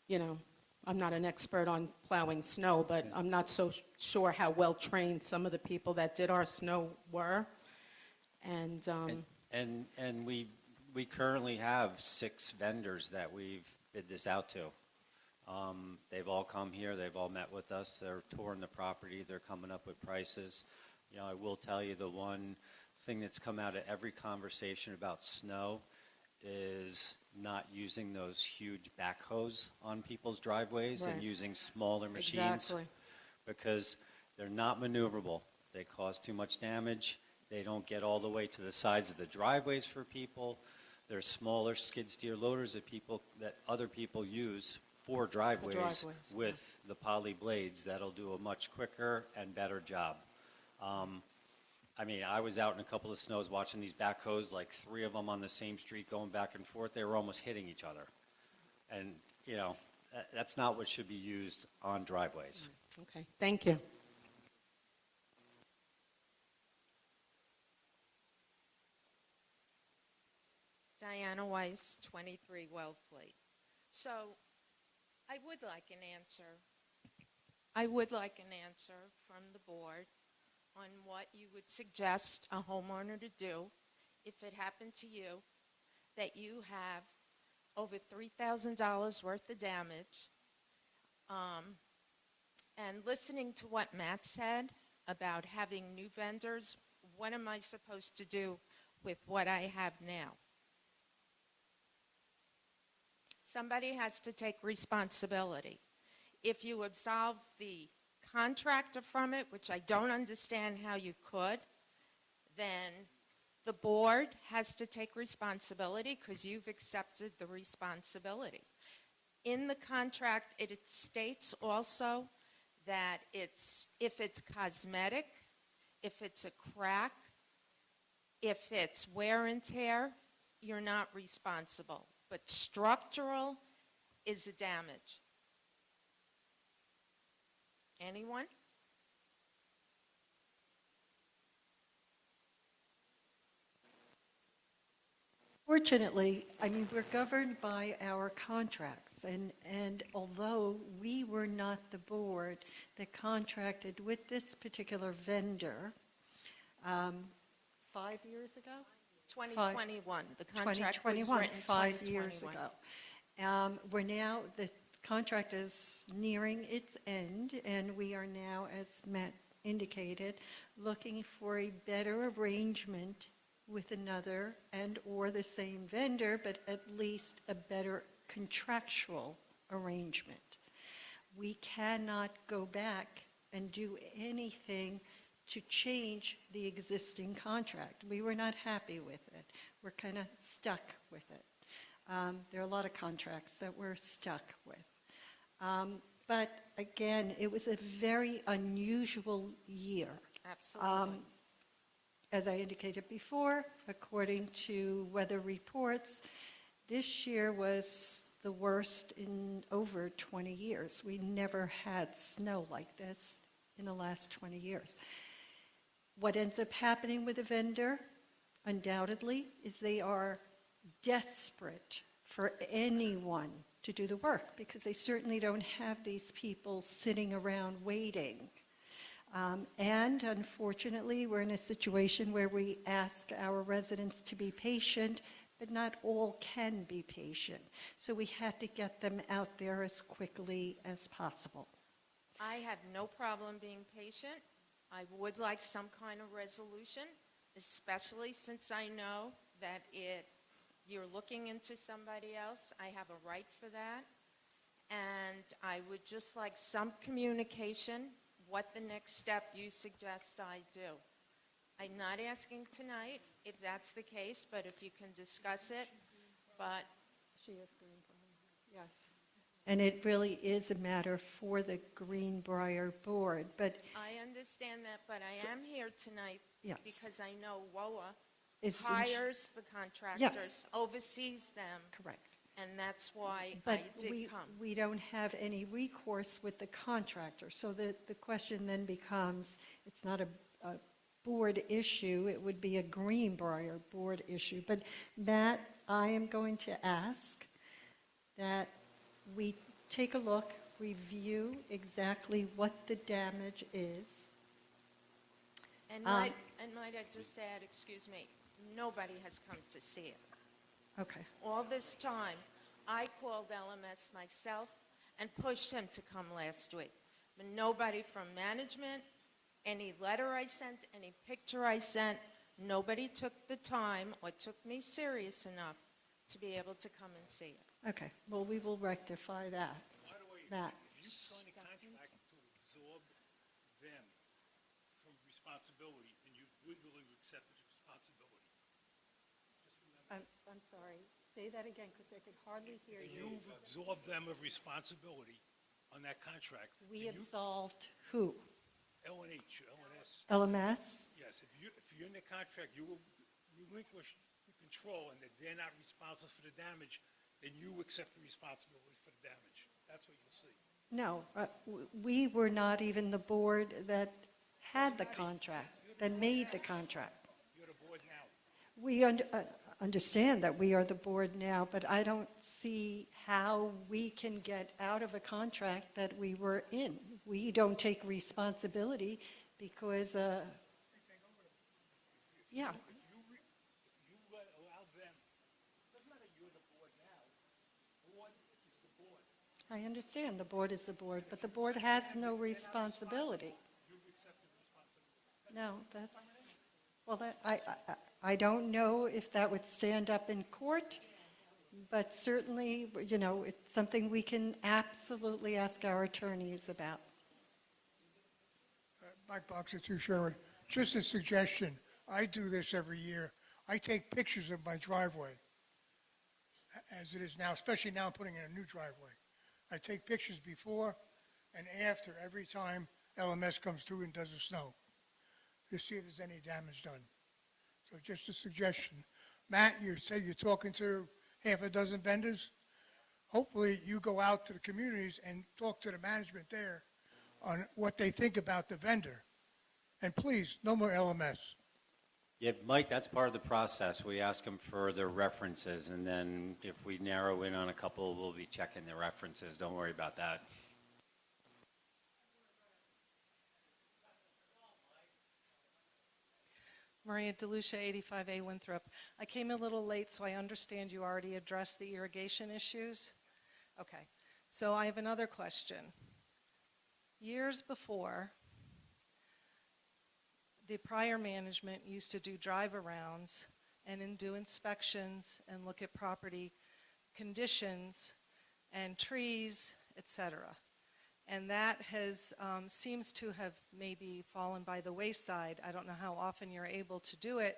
I'm not an expert on plowing snow, but I'm not so sure how well trained some of the people that did our snow were. And we currently have 6 vendors that we've bid this out to. They've all come here. They've all met with us. They're touring the property. They're coming up with prices. I will tell you, the one thing that's come out of every conversation about snow is not using those huge backhoes on people's driveways and Right. using smaller machines. Exactly. Because they're not maneuverable. They cause too much damage. They don't get all the way to the sides of the driveways for people. They're smaller skid steer loaders that other people use for driveways, with the poly blades that'll do a much quicker and better job. I was out in a couple of snows watching these backhoes, like 3 of them on the same street going back and forth. They were almost hitting each other. And, that's not what should be used on driveways. Okay, thank you. Diana Weiss, 23 Wellfleet. So I would like an answer. From the board on what you would suggest a homeowner to do if it happened to you that you have over $3,000 worth of damage. And listening to what Matt said about having new vendors, what am I supposed to do with what I have now? Somebody has to take responsibility. If you absolve the contractor from it, which I don't understand how you could, then the board has to take responsibility because you've accepted the responsibility. In the contract, it states also that if it's cosmetic, if it's a crack, if it's wear and tear, you're not responsible. But structural is a damage. Anyone? Fortunately, we're governed by our contracts, and although we were not the board that contracted with this particular vendor 5 years ago? 2021. The contract was 2021, written 5 years 2021. ago. We're now, the contract is nearing its end, and we are now, as Matt indicated, looking for a better arrangement with another and or the same vendor, but at least a better contractual arrangement. We cannot go back and do anything to change the existing contract. We were not happy with it. We're kind of stuck with it. There are a lot of contracts that we're stuck with. But again, it was a very unusual year. Absolutely. As I indicated before, according to weather reports, this year was the worst in over 20 years. We never had snow like this in the last 20 years. What ends up happening with the vendor, undoubtedly, is they are desperate for anyone to do the work because they certainly don't have these people sitting around waiting. And unfortunately, we're in a situation where we ask our residents to be patient, but not all can be patient. So we had to get them out there as quickly as possible. I have no problem being patient. I would like some kind of resolution, especially since I know that you're looking into somebody else. I have a right for that. And I would just like some communication, what the next step you suggest I do. I'm not asking tonight if that's the case, but if you can discuss it. But She is Greenbrier, yes. And it really is a matter for the Greenbrier Board, but I understand that, but I am here tonight Yes. because I know WOA Is hires the contractors, oversees them, correct. and that's why But I did come. we don't have any recourse with the contractor. So the question then becomes, it's not a board issue, it would be a Greenbrier board issue. But Matt, I am going to ask that we take a look, review exactly what the damage is. And might I just add, excuse me, nobody has come to see it. Okay. All this time, I called LMS myself and pushed him to come last week. But nobody from management, any letter I sent, any picture I sent, nobody took the time or took me serious enough to be able to come and see it. Okay, well, we will rectify that. By the way, Matt. if you sign a contract to absorb them from responsibility, then you legally accepted responsibility. Just remember, I'm sorry, say that again, because I could hardly hear if you. you've absorbed them of responsibility on that contract, We then you, absolved who? LNH, LNS, LMS? yes, if you're in the contract, you will relinquish the control and that they're not responsible for the damage, then you accept the responsibility for the damage. That's what you'll see. No, we were not even the board that had the contract, that made the contract. You're the board now. We understand that we are the board now, but I don't see how we can get out of a contract that we were in. We don't take responsibility because, yeah. If you allow them, it doesn't matter you're the board now, board is the board. I understand the board is the board, but the board has no responsibility. You've accepted responsibility. No, that's, well, I don't know if that would stand up in court, but certainly, you know, it's something we can absolutely ask our attorneys about. Mike Boxer, 2 Sherwood. Just a suggestion. I do this every year. I take pictures of my driveway as it is now, especially now I'm putting in a new driveway. I take pictures before and after every time LMS comes through and does the snow to see if there's any damage done. So just a suggestion. Matt, you say you're talking to half a dozen vendors. Hopefully you go out to the communities and talk to the management there on what they think about the vendor. And please, no more LMS. Yeah, Mike, that's part of the process. We ask them for their references, and then if we narrow in on a couple, we'll be checking their references. Don't worry about that. Maria DeLucia, 85A Winthrop. I came a little late, so I understand you already addressed the irrigation issues. Okay, so I have another question. Years before, the prior management used to do drive-arounds and do inspections and look at property conditions and trees, etc. And that has seems to have maybe fallen by the wayside. I don't know how often you're able to do it,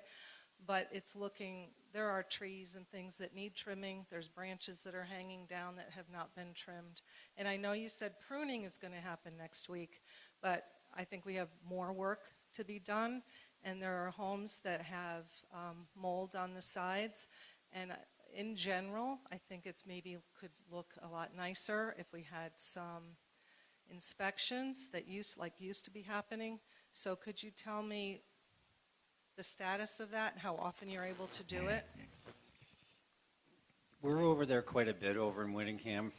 but it's looking, there are trees and things that need trimming. There's branches that are hanging down that have not been trimmed. And I know you said pruning is going to happen next week, but I think we have more work to be done. And there are homes that have mold on the sides. And in general, I think it's maybe could look a lot nicer if we had some inspections that used to be happening. So could you tell me the status of that and how often you're able to do it? We're over there quite a bit over in Whittingham.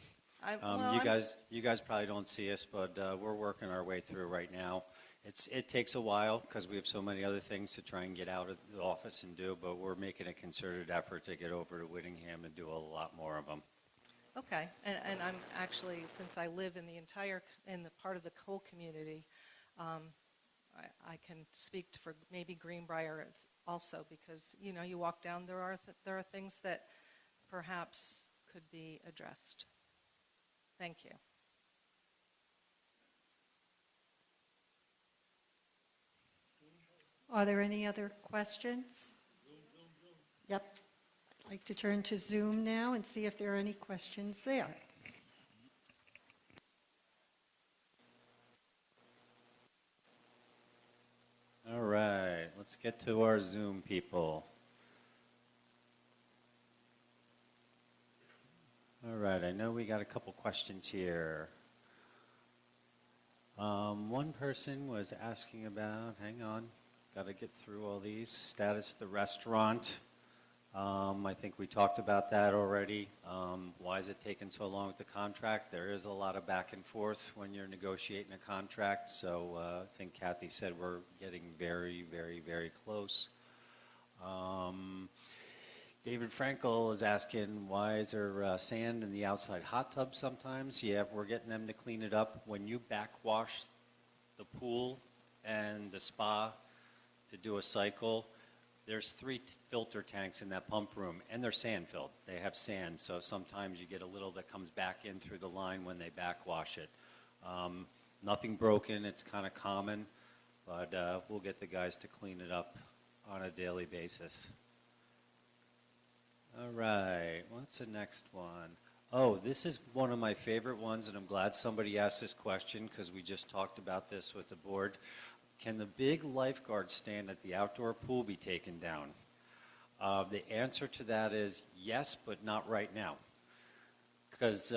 You guys probably don't see us, but we're working our way through right now. It takes a while because we have so many other things to try and get out of the office and do, but we're making a concerted effort to get over to Whittingham and do a lot more of them. Okay, and I'm actually, since I live in the part of the Cole community, I can speak for maybe Greenbrier also, because you walk down, there are things that perhaps could be addressed. Thank you. Are there any other questions? Yep. I'd like to turn to Zoom now and see if there are any questions there. All right, let's get to our Zoom people. All right, I know we got a couple questions here. One person was asking about, hang on, got to get through all these, status of the restaurant. I think we talked about that already. Why is it taking so long with the contract? There is a lot of back and forth when you're negotiating a contract, so I think Kathy said we're getting very, very, very close. David Frankel is asking, why is there sand in the outside hot tub sometimes? Yeah, we're getting them to clean it up. When you backwash the pool and the spa to do a cycle, there's 3 filter tanks in that pump room, and they're sand filled. They have sand, so sometimes you get a little that comes back in through the line when they backwash it. Nothing broken, it's kind of common, but we'll get the guys to clean it up on a daily basis. All right, what's the next one? Oh, this is one of my favorite ones, and I'm glad somebody asked this question because we just talked about this with the board. Can the big lifeguard stand at the outdoor pool be taken down? The answer to that is yes, but not right now. Because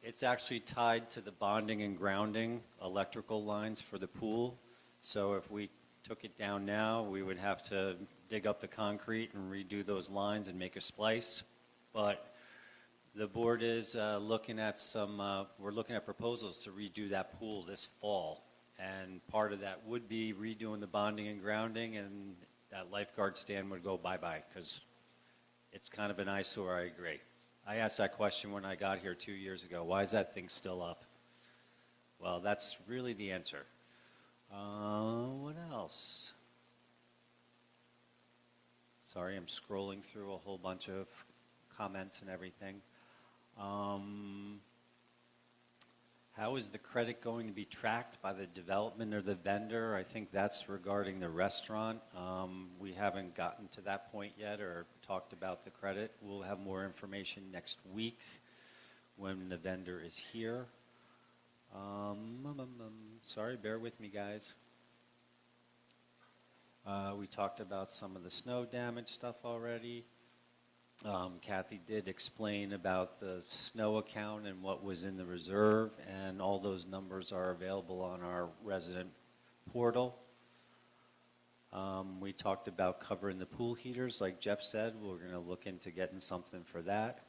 it's actually tied to the bonding and grounding electrical lines for the pool. So if we took it down now, we would have to dig up the concrete and redo those lines and make a splice. But the board is looking at we're looking at proposals to redo that pool this fall. And part of that would be redoing the bonding and grounding, and that lifeguard stand would go bye-bye because it's kind of an eyesore, I agree. I asked that question when I got here 2 years ago. Why is that thing still up? Well, that's really the answer. What else? Sorry, I'm scrolling through a whole bunch of comments and everything. How is the credit going to be tracked by the development or the vendor? I think that's regarding the restaurant. We haven't gotten to that point yet or talked about the credit. We'll have more information next week when the vendor is here. Sorry, bear with me, guys. We talked about some of the snow damage stuff already. Kathy did explain about the snow account and what was in the reserve, and all those numbers are available on our resident portal. We talked about covering the pool heaters, like Jeff said. We're going to look into getting something for that.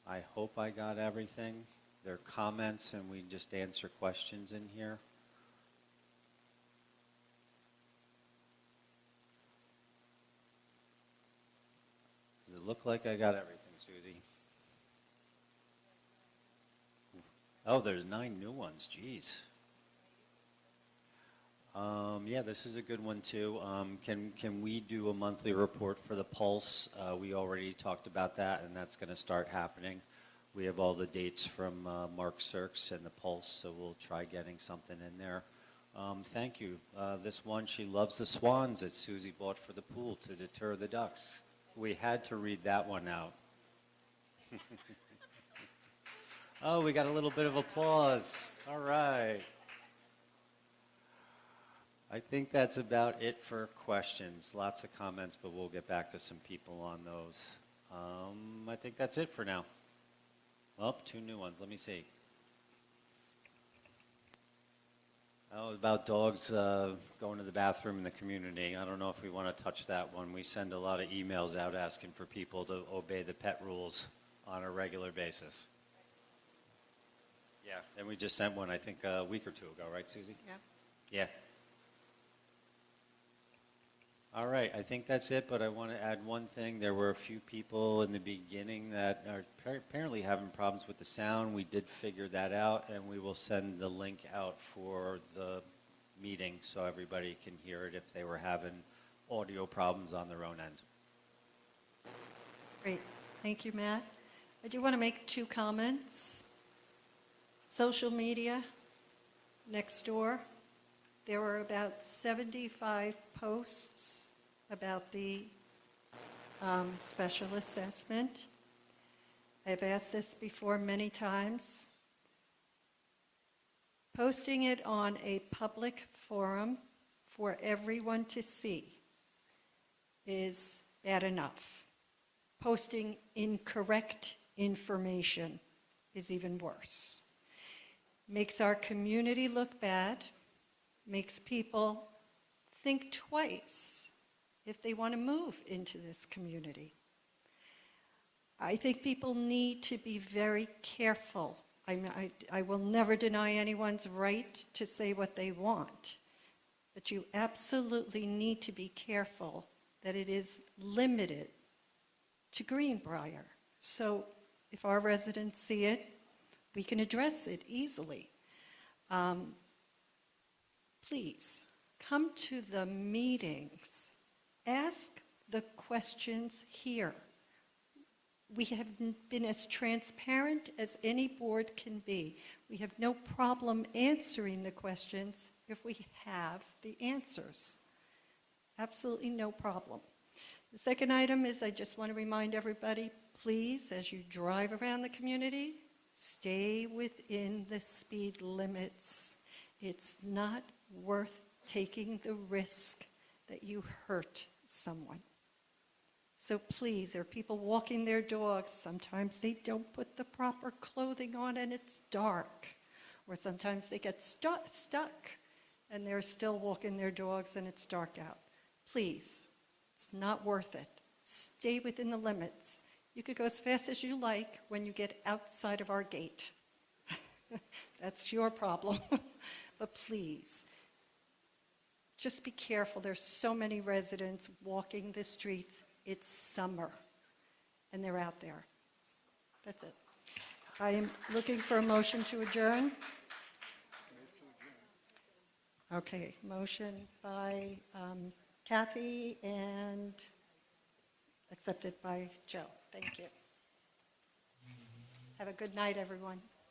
I hope I got everything. There are comments, and we just answer questions in here. Does it look like I got everything, Susie? Oh, there's 9 new ones. Jeez. Yeah, this is a good one too. Can we do a monthly report for the Pulse? We already talked about that, and that's going to start happening. We have all the dates from Mark Sirks and the Pulse, so we'll try getting something in there. Thank you. This one, she loves the swans that Susie bought for the pool to deter the ducks. We had to read that one out. Oh, we got a little bit of applause. All right. I think that's about it for questions. Lots of comments, but we'll get back to some people on those. I think that's it for now. Oh, 2 new ones. Let me see. Oh, about dogs going to the bathroom in the community. I don't know if we want to touch that one. We send a lot of emails out asking for people to obey the pet rules on a regular basis. Yeah, and we just sent one, I think, a week or 2 ago, right, Susie? Yeah. Yeah. All right, I think that's it, but I want to add one thing. There were a few people in the beginning that are apparently having problems with the sound. We did figure that out, and we will send the link out for the meeting so everybody can hear it if they were having audio problems on their own end. Great. Thank you, Matt. I do want to make 2 comments. Social media, next door, there were about 75 posts about the special assessment. I've asked this before many times. Posting it on a public forum for everyone to see is bad enough. Posting incorrect information is even worse. Makes our community look bad, makes people think twice if they want to move into this community. I think people need to be very careful. I will never deny anyone's right to say what they want, but you absolutely need to be careful that it is limited to Greenbrier. So if our residents see it, we can address it easily. Please, come to the meetings. Ask the questions here. We have been as transparent as any board can be. We have no problem answering the questions if we have the answers. Absolutely no problem. The second item is I just want to remind everybody, please, as you drive around the community, stay within the speed limits. It's not worth taking the risk that you hurt someone. So please, there are people walking their dogs. Sometimes they don't put the proper clothing on and it's dark. Or sometimes they get stuck and they're still walking their dogs and it's dark out. Please, it's not worth it. Stay within the limits. You could go as fast as you like when you get outside of our gate. That's your problem. But please, just be careful. There's so many residents walking the streets. It's summer, and they're out there. That's it. I am looking for a motion to adjourn. Okay, motion by Kathy and accepted by Joe. Thank you. Have a good night, everyone.